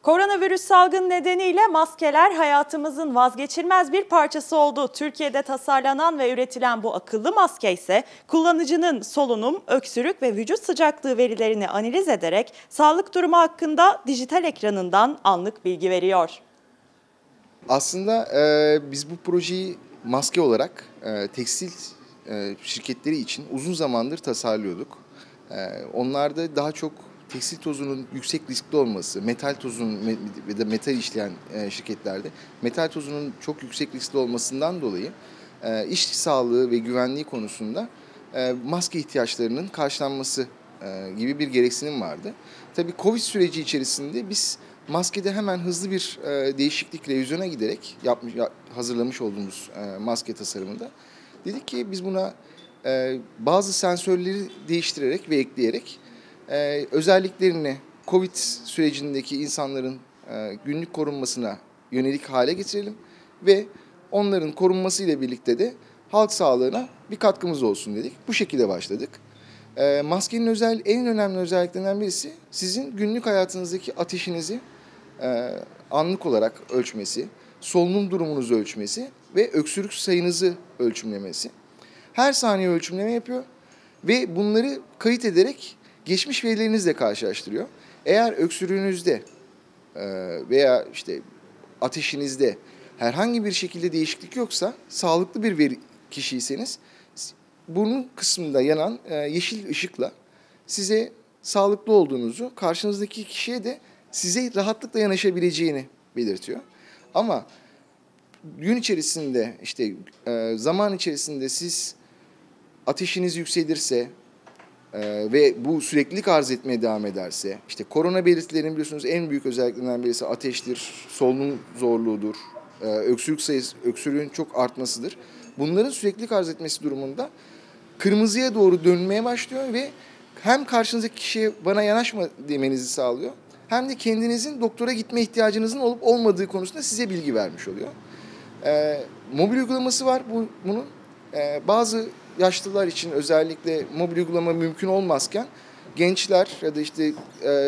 Koronavirüs salgını nedeniyle maskeler hayatımızın vazgeçilmez bir parçası oldu. Türkiye'de tasarlanan ve üretilen bu akıllı maske ise kullanıcının solunum, öksürük ve vücut sıcaklığı verilerini analiz ederek sağlık durumu hakkında dijital ekranından anlık bilgi veriyor. Aslında biz bu projeyi maske olarak tekstil şirketleri için uzun zamandır tasarlıyorduk. Onlarda daha çok tekstil tozunun yüksek riskli olması, metal tozunun ve de metal işleyen şirketlerde metal tozunun çok yüksek riskli olmasından dolayı iş sağlığı ve güvenliği konusunda maske ihtiyaçlarının karşılanması gibi bir gereksinim vardı. Tabii Covid süreci içerisinde biz maskede hemen hızlı bir değişiklik revizyona giderek hazırlamış olduğumuz maske tasarımında dedik ki biz buna bazı sensörleri değiştirerek ve ekleyerek özelliklerini Covid sürecindeki insanların günlük korunmasına yönelik hale getirelim ve onların korunması ile birlikte de halk sağlığına bir katkımız olsun dedik. Bu şekilde başladık. Maskenin en önemli özelliklerinden birisi sizin günlük hayatınızdaki ateşinizi anlık olarak ölçmesi, solunum durumunuzu ölçmesi ve öksürük sayınızı ölçümlemesi. Her saniye ölçümleme yapıyor ve bunları kayıt ederek geçmiş verilerinizle karşılaştırıyor. Eğer öksürüğünüzde veya işte ateşinizde herhangi bir şekilde değişiklik yoksa, sağlıklı bir kişiyseniz burun kısmında yanan yeşil ışıkla size sağlıklı olduğunuzu, karşınızdaki kişiye de size rahatlıkla yanaşabileceğini belirtiyor. Ama gün içerisinde zaman içerisinde siz ateşiniz yükselirse ve bu süreklilik arz etmeye devam ederse, işte korona belirtilerinin biliyorsunuz en büyük özelliklerinden birisi ateştir, solunum zorluğudur, öksürüğün çok artmasıdır. Bunların süreklilik arz etmesi durumunda kırmızıya doğru dönmeye başlıyor ve hem karşınızdaki kişiye bana yanaşma demenizi sağlıyor, hem de kendinizin doktora gitme ihtiyacınızın olup olmadığı konusunda size bilgi vermiş oluyor. Mobil uygulaması var bunun. Bazı yaşlılar için özellikle mobil uygulama mümkün olmazken gençler ya da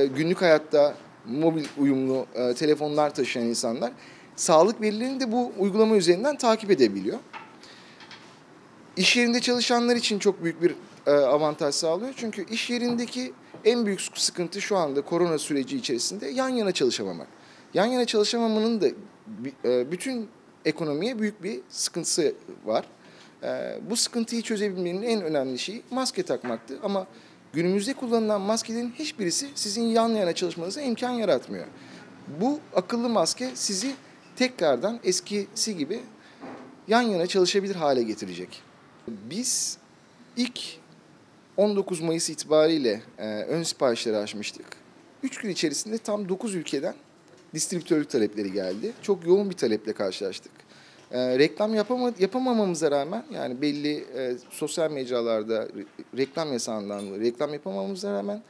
günlük hayatta mobil uyumlu telefonlar taşıyan insanlar sağlık verilerini de bu uygulama üzerinden takip edebiliyor. İş yerinde çalışanlar için çok büyük bir avantaj sağlıyor. Çünkü iş yerindeki en büyük sıkıntı şu anda korona süreci içerisinde yan yana çalışamamak. Yan yana çalışamamanın da bütün ekonomiye büyük bir sıkıntısı var. Bu sıkıntıyı çözebilmenin en önemli şeyi maske takmaktı. Ama günümüzde kullanılan maskelerin hiçbirisi sizin yan yana çalışmanıza imkan yaratmıyor. Bu akıllı maske sizi tekrardan eskisi gibi yan yana çalışabilir hale getirecek. Biz ilk 19 Mayıs itibariyle ön siparişleri açmıştık. 3 gün içerisinde tam 9 ülkeden distribütörlük talepleri geldi. Çok yoğun bir taleple karşılaştık. Reklam yapamamamıza rağmen, yani belli sosyal mecralarda reklam yasağından dolayı reklam yapamamamıza rağmen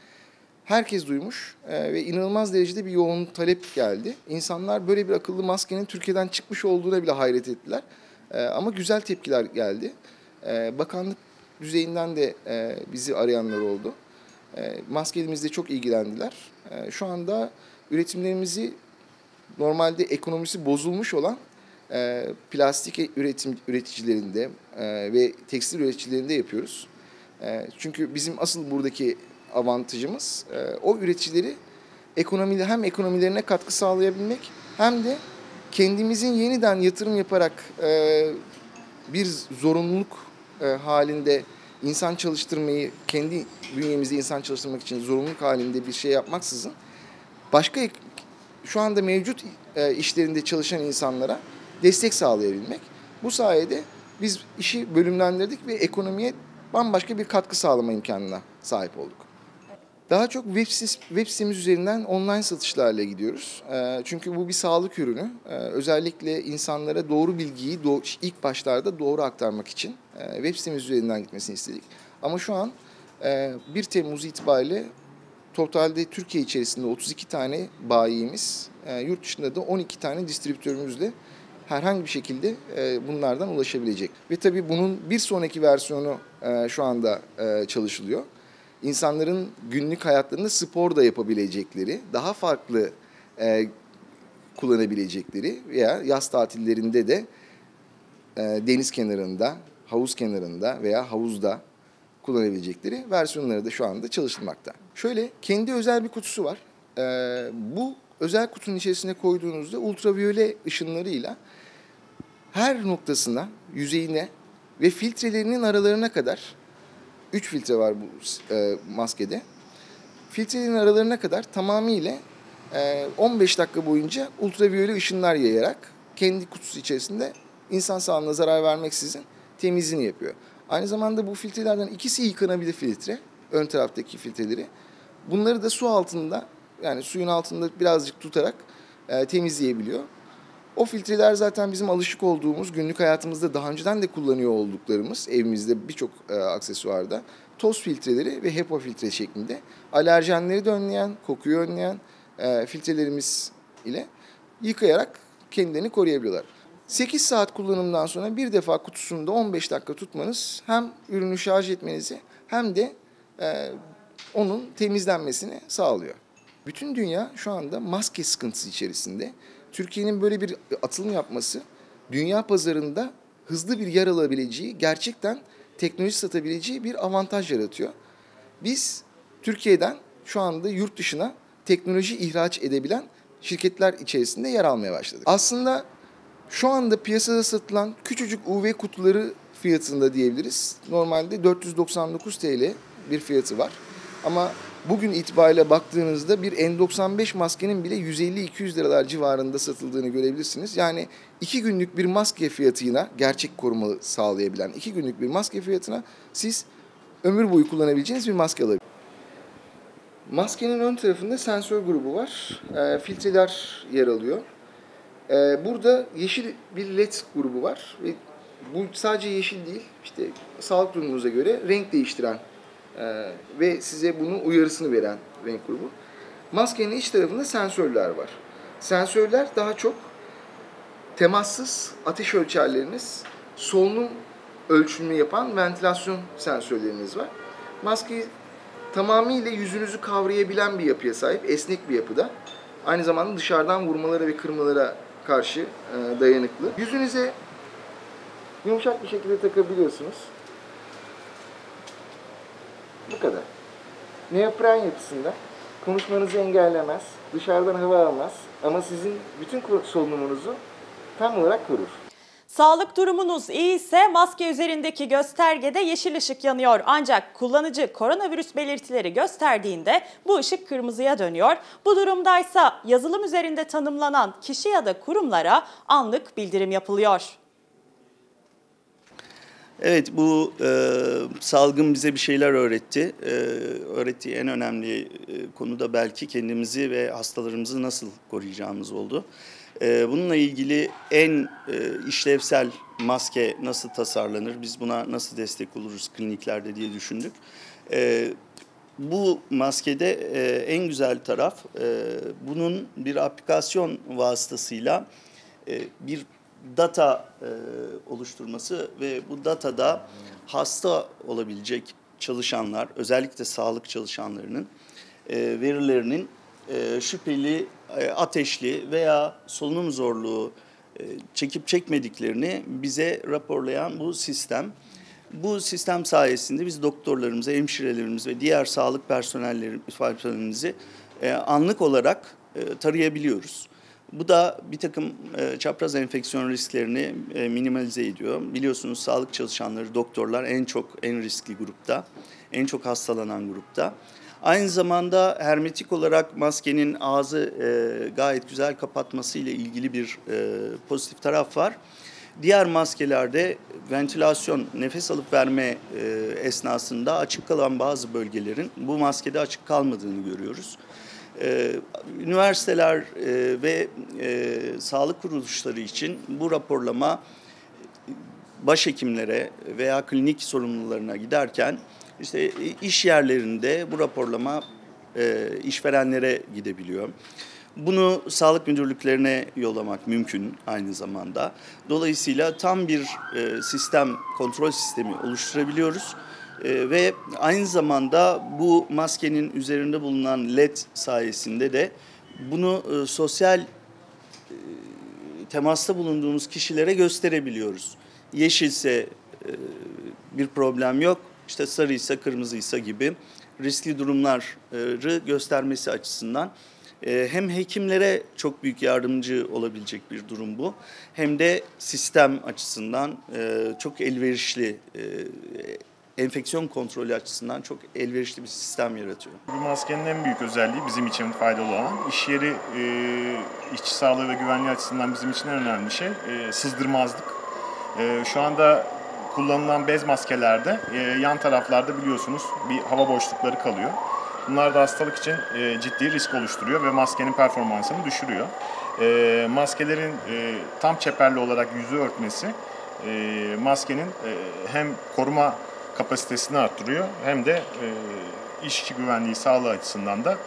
herkes duymuş ve inanılmaz derecede bir yoğun talep geldi. İnsanlar böyle bir akıllı maskenin Türkiye'den çıkmış olduğuna bile hayret ettiler. Ama güzel tepkiler geldi. Bakanlık düzeyinden de bizi arayanlar oldu. Maskelimizle çok ilgilendiler. Şu anda üretimlerimizi normalde ekonomisi bozulmuş olan plastik üreticilerinde ve tekstil üreticilerinde yapıyoruz. Çünkü bizim asıl buradaki avantajımız o üreticileri hem ekonomilerine katkı sağlayabilmek hem de kendimizin yeniden yatırım yaparak bir zorunluluk halinde insan çalıştırmayı, kendi bünyemizde insan çalıştırmak için zorunluluk halinde bir şey yapmaksızın şu anda mevcut işlerinde çalışan insanlara destek sağlayabilmek. Bu sayede biz işi bölümlendirdik ve ekonomiye bambaşka bir katkı sağlama imkanına sahip olduk. Daha çok web sitemiz üzerinden online satışlarla gidiyoruz. Çünkü bu bir sağlık ürünü. Özellikle insanlara doğru bilgiyi ilk başlarda doğru aktarmak için web sitemiz üzerinden gitmesini istedik. Ama şu an 1 Temmuz itibariyle totalde Türkiye içerisinde 32 tane bayimiz, yurt dışında da 12 tane distribütörümüzle herhangi bir şekilde bunlardan ulaşabilecek. Ve tabii bunun bir sonraki versiyonu şu anda çalışılıyor. İnsanların günlük hayatlarında spor da yapabilecekleri, daha farklı kullanabilecekleri veya yaz tatillerinde de deniz kenarında, havuz kenarında veya havuzda kullanabilecekleri versiyonları da şu anda çalışılmakta. Şöyle kendi özel bir kutusu var. Bu özel kutunun içerisine koyduğunuzda ultraviyole ışınlarıyla her noktasına, yüzeyine ve filtrelerinin aralarına kadar 3 filtre var bu maskede. Filtrelerin aralarına kadar tamamıyla 15 dakika boyunca ultraviyole ışınlar yayarak kendi kutusu içerisinde insan sağlığına zarar vermeksizin temizliğini yapıyor. Aynı zamanda bu filtrelerden ikisi yıkanabilir filtre. Ön taraftaki filtreleri. Bunları da su altında, yani suyun altında birazcık tutarak temizleyebiliyor. O filtreler zaten bizim alışık olduğumuz, günlük hayatımızda daha önceden de kullanıyor olduklarımız, evimizde birçok aksesuarda toz filtreleri ve HEPA filtre şeklinde alerjenleri de önleyen, kokuyu önleyen filtrelerimiz ile yıkayarak kendilerini koruyabiliyorlar. 8 saat kullanımdan sonra bir defa kutusunda 15 dakika tutmanız hem ürünü şarj etmenizi hem de onun temizlenmesini sağlıyor. Bütün dünya şu anda maske sıkıntısı içerisinde. Türkiye'nin böyle bir atılım yapması dünya pazarında hızlı bir yer alabileceği, gerçekten teknoloji satabileceği bir avantaj yaratıyor. Biz Türkiye'den şu anda yurt dışına teknoloji ihraç edebilen şirketler içerisinde yer almaya başladık. Aslında şu anda piyasada satılan küçücük UV kutuları fiyatında diyebiliriz. Normalde 499 TL bir fiyatı var. Ama bugün itibariyle baktığınızda bir N95 maskenin bile 150-200 liralar civarında satıldığını görebilirsiniz. Yani 2 günlük bir maske fiyatına, gerçek koruma sağlayabilen 2 günlük bir maske fiyatına siz ömür boyu kullanabileceğiniz bir maske alabilirsiniz. Maskenin ön tarafında sensör grubu var. Filtreler yer alıyor. Burada yeşil bir LED grubu var. Ve bu sadece yeşil değil, işte sağlık durumunuza göre renk değiştiren ve size bunun uyarısını veren renk grubu. Maskenin iç tarafında sensörler var. Sensörler daha çok temassız ateş ölçerleriniz, solunum ölçümünü yapan ventilasyon sensörleriniz var. Maskeyi tamamıyla yüzünüzü kavrayabilen bir yapıya sahip, esnek bir yapıda. Aynı zamanda dışarıdan vurmalara ve kırmalara karşı dayanıklı. Yüzünüze yumuşak bir şekilde takabiliyorsunuz. Bu kadar. Neopren yapısında konuşmanızı engellemez, dışarıdan hava almaz ama sizin bütün solunumunuzu tam olarak korur. Sağlık durumunuz iyi ise maske üzerindeki göstergede yeşil ışık yanıyor. Ancak kullanıcı koronavirüs belirtileri gösterdiğinde bu ışık kırmızıya dönüyor. Bu durumdaysa yazılım üzerinde tanımlanan kişi ya da kurumlara anlık bildirim yapılıyor. Evet, bu salgın bize bir şeyler öğretti. Öğrettiği en önemli konu da belki kendimizi ve hastalarımızı nasıl koruyacağımız oldu. Bununla ilgili en işlevsel maske nasıl tasarlanır, biz buna nasıl destek oluruz kliniklerde diye düşündük. Bu maskede en güzel taraf bunun bir aplikasyon vasıtasıyla bir data oluşturması ve bu datada hasta olabilecek çalışanlar, özellikle sağlık çalışanlarının verilerinin şüpheli, ateşli veya solunum zorluğu çekip çekmediklerini bize raporlayan bu sistem. Bu sistem sayesinde biz doktorlarımızı, hemşirelerimizi ve diğer sağlık personellerimizi anlık olarak tarayabiliyoruz. Bu da bir takım çapraz enfeksiyon risklerini minimalize ediyor. Biliyorsunuz sağlık çalışanları, doktorlar en riskli grupta, en çok hastalanan grupta. Aynı zamanda hermetik olarak maskenin ağzı gayet güzel kapatması ile ilgili bir pozitif taraf var. Diğer maskelerde ventilasyon, nefes alıp verme esnasında açık kalan bazı bölgelerin bu maskede açık kalmadığını görüyoruz. Üniversiteler ve sağlık kuruluşları için bu raporlama başhekimlere veya klinik sorumlularına giderken işte iş yerlerinde bu raporlama işverenlere gidebiliyor. Bunu sağlık müdürlüklerine yollamak mümkün aynı zamanda. Dolayısıyla tam bir sistem, kontrol sistemi oluşturabiliyoruz. Ve aynı zamanda bu maskenin üzerinde bulunan LED sayesinde de bunu sosyal temasta bulunduğumuz kişilere gösterebiliyoruz. Yeşilse bir problem yok, işte sarıysa kırmızıysa gibi riskli durumları göstermesi açısından hem hekimlere çok büyük yardımcı olabilecek bir durum bu, hem de sistem açısından çok elverişli, enfeksiyon kontrolü açısından çok elverişli bir sistem yaratıyor. Bu maskenin en büyük özelliği bizim için faydalı olan, iş yeri işçi sağlığı ve güvenliği açısından bizim için en önemli şey sızdırmazlık. Şu anda kullanılan bez maskelerde yan taraflarda biliyorsunuz bir hava boşlukları kalıyor. Bunlar da hastalık için ciddi risk oluşturuyor ve maskenin performansını düşürüyor. Maskelerin tam çeperli olarak yüzü örtmesi maskenin hem koruma kapasitesini arttırıyor hem de işçi güvenliği sağlığı açısından da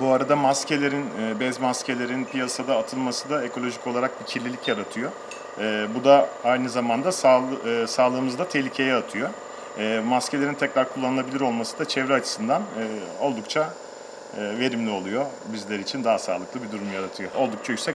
bu arada bez maskelerin piyasada atılması da ekolojik olarak bir kirlilik yaratıyor. Bu da aynı zamanda sağlığımızı da tehlikeye atıyor. Maskelerin tekrar kullanılabilir olması da çevre açısından oldukça verimli oluyor. Bizler için daha sağlıklı bir durum yaratıyor. Oldukça yüksek